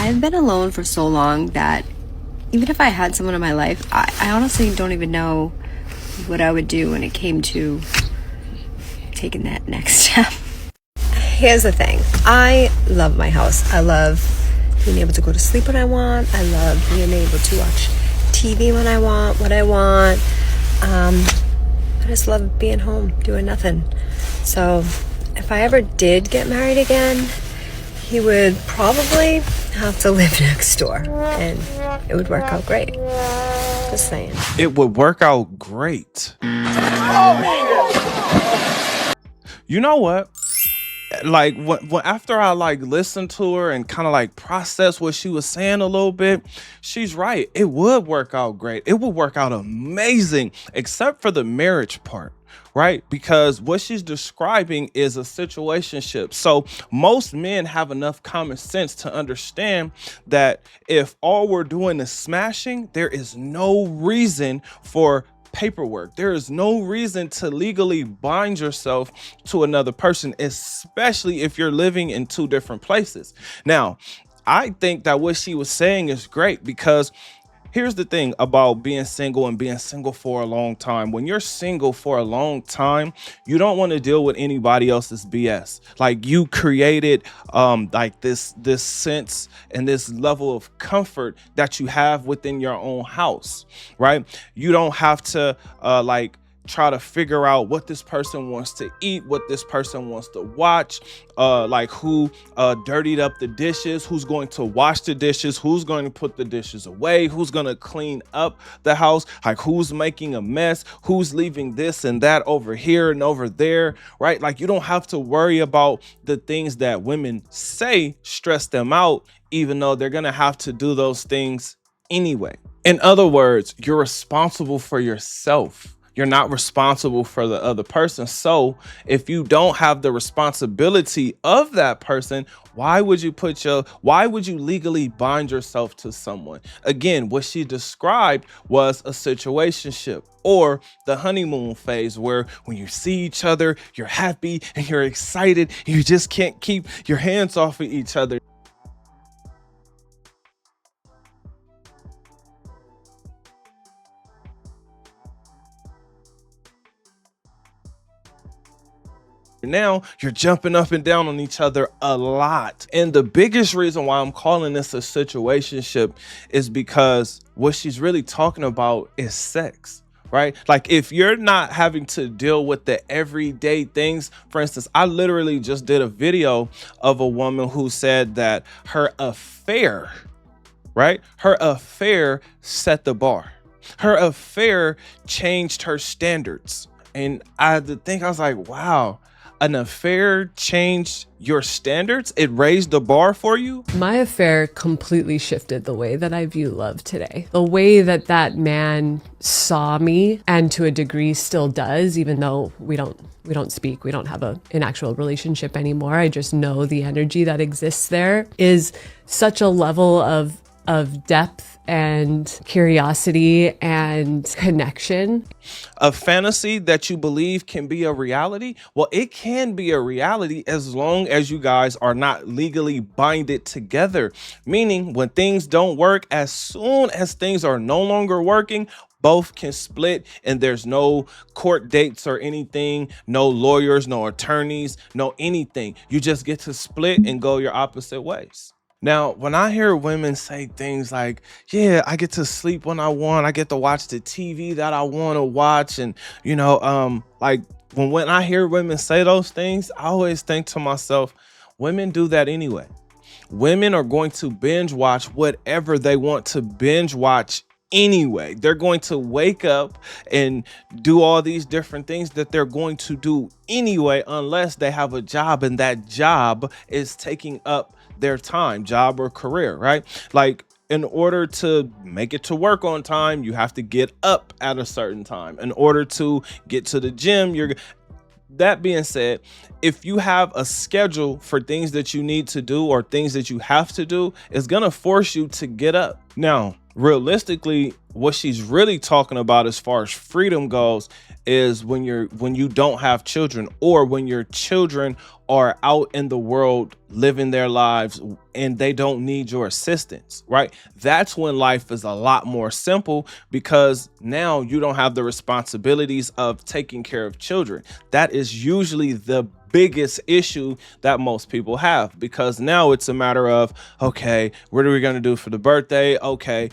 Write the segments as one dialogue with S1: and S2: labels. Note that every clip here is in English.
S1: I've been alone for so long that even if I had someone in my life, I honestly don't even know what I would do when it came to taking that next step. Here's the thing. I love my house. I love being able to go to sleep when I want. I love being able to watch TV when I want, what I want. I just love being home, doing nothing. So if I ever did get married again, he would probably have to live next door, and it would work out great. Just saying.
S2: It would work out great. You know what? Like when after I like listened to her and kind of like process what she was saying a little bit, she's right. It would work out great. It would work out amazing, except for the marriage part. Right? Because what she's describing is a situationship. So most men have enough common sense to understand that if all we're doing is smashing, there is no reason for paperwork. There is no reason to legally bind yourself to another person, especially if you're living in two different places. Now, I think that what she was saying is great because here's the thing about being single and being single for a long time. When you're single for a long time, you don't want to deal with anybody else's BS. Like you created like this sense and this level of comfort that you have within your own house, right? You don't have to like try to figure out what this person wants to eat, what this person wants to watch, like who dirtied up the dishes, who's going to wash the dishes, who's going to put the dishes away, who's going to clean up the house, like who's making a mess, who's leaving this and that over here and over there, right? Like you don't have to worry about the things that women say stress them out, even though they're going to have to do those things anyway. In other words, you're responsible for yourself. You're not responsible for the other person. So if you don't have the responsibility of that person, why would you legally bind yourself to someone? Again, what she described was a situationship or the honeymoon phase where when you see each other, you're happy and you're excited. And you just can't keep your hands off of each other. Now you're jumping up and down on each other a lot. And the biggest reason why I'm calling this a situationship is because what she's really talking about is sex, right? Like if you're not having to deal with the everyday things, for instance, I literally just did a video of a woman who said that her affair, right? Her affair set the bar. Her affair changed her standards. And I had to think, I was like, wow, an affair changed your standards? It raised the bar for you?
S3: My affair completely shifted the way that I view love today. The way that that man saw me, and to a degree still does, even though we don't speak, we don't have an actual relationship anymore. I just know the energy that exists there is such a level of depth and curiosity and connection.
S2: A fantasy that you believe can be a reality? Well, it can be a reality as long as you guys are not legally binded together. Meaning when things don't work, as soon as things are no longer working, both can split and there's no court dates or anything, no lawyers, no attorneys, no anything. You just get to split and go your opposite ways. Now, when I hear women say things like, yeah, I get to sleep when I want, I get to watch the TV that I want to watch. And, like when I hear women say those things, I always think to myself, women do that anyway. Women are going to binge watch whatever they want to binge watch anyway. They're going to wake up and do all these different things that they're going to do anyway, unless they have a job and that job is taking up their time, job or career, right? Like in order to make it to work on time, you have to get up at a certain time. In order to get to the gym, that being said, if you have a schedule for things that you need to do or things that you have to do, it's going to force you to get up. Now, realistically, what she's really talking about as far as freedom goes is when you don't have children, or when your children are out in the world living their lives and they don't need your assistance, right? That's when life is a lot more simple, because now you don't have the responsibilities of taking care of children. That is usually the biggest issue that most people have, because now it's a matter of, okay, what are we going to do for the birthday? Okay,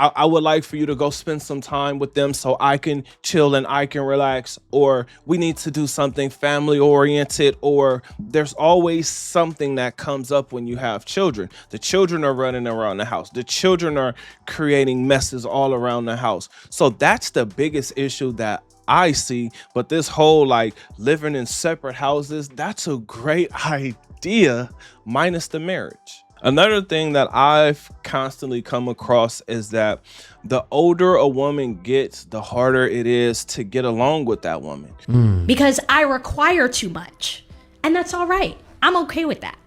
S2: I would like for you to go spend some time with them so I can chill and I can relax, or we need to do something family oriented, or there's always something that comes up when you have children. The children are running around the house. The children are creating messes all around the house. So that's the biggest issue that I see. But this whole like living in separate houses, that's a great idea, minus the marriage. Another thing that I've constantly come across is that the older a woman gets, the harder it is to get along with that woman.
S4: Because I require too much. And that's all right. I'm okay with that.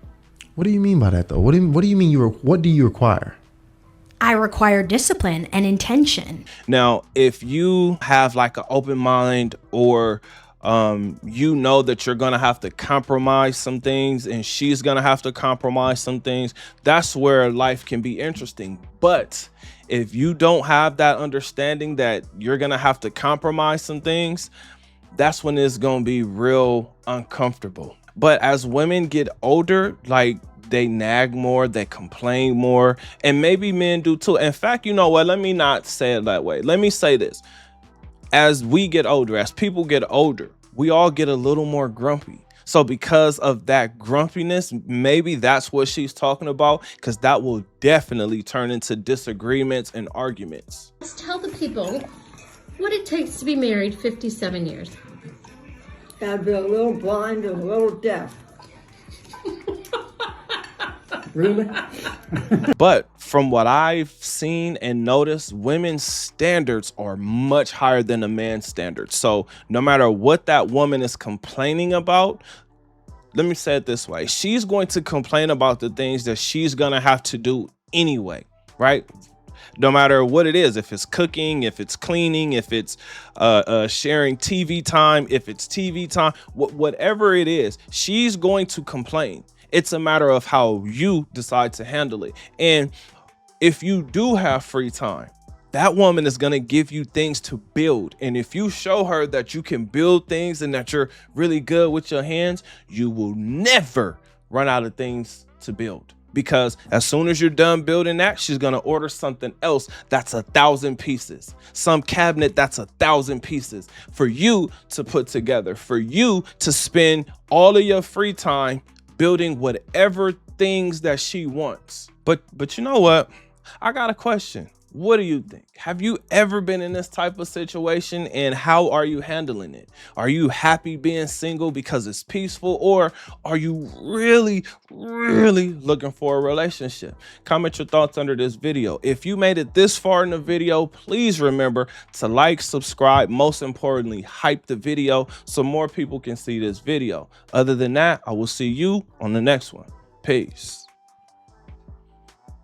S5: What do you mean by that, though? What do you mean what do you require?
S4: I require discipline and intention.
S2: Now, if you have like an open mind, or you know that you're gonna have to compromise some things and she's gonna have to compromise some things, that's where life can be interesting. But if you don't have that understanding that you're gonna have to compromise some things, that's when it's gonna be real uncomfortable. But as women get older, like, they nag more, they complain more, and maybe men do too. In fact, you know what? Let me not say it that way. Let me say this. As we get older, as people get older, we all get a little more grumpy. So because of that grumpiness, maybe that's what she's talking about, because that will definitely turn into disagreements and arguments.
S6: Let's tell the people what it takes to be married 57 years.
S7: Gotta be a little blind and a little deaf. Really?
S2: But from what I've seen and noticed, women's standards are much higher than a man's standards. So no matter what that woman is complaining about, let me say it this way. She's going to complain about the things that she's going to have to do anyway, right? No matter what it is, if it's cooking, if it's cleaning, if it's sharing TV time, if it's TV time, whatever it is, she's going to complain. It's a matter of how you decide to handle it. And if you do have free time, that woman is going to give you things to build. And if you show her that you can build things and that you're really good with your hands, you will never run out of things to build. Because as soon as you're done building that, she's going to order something else that's 1,000 pieces, some cabinet that's 1,000 pieces for you to put together, for you to spend all of your free time building whatever things that she wants. But you know what? I got a question. What do you think? Have you ever been in this type of situation, and how are you handling it? Are you happy being single because it's peaceful, or are you really, really looking for a relationship? Comment your thoughts under this video. If you made it this far in the video, please remember to like, subscribe, most importantly, hype the video so more people can see this video. Other than that, I will see you on the next one. Peace.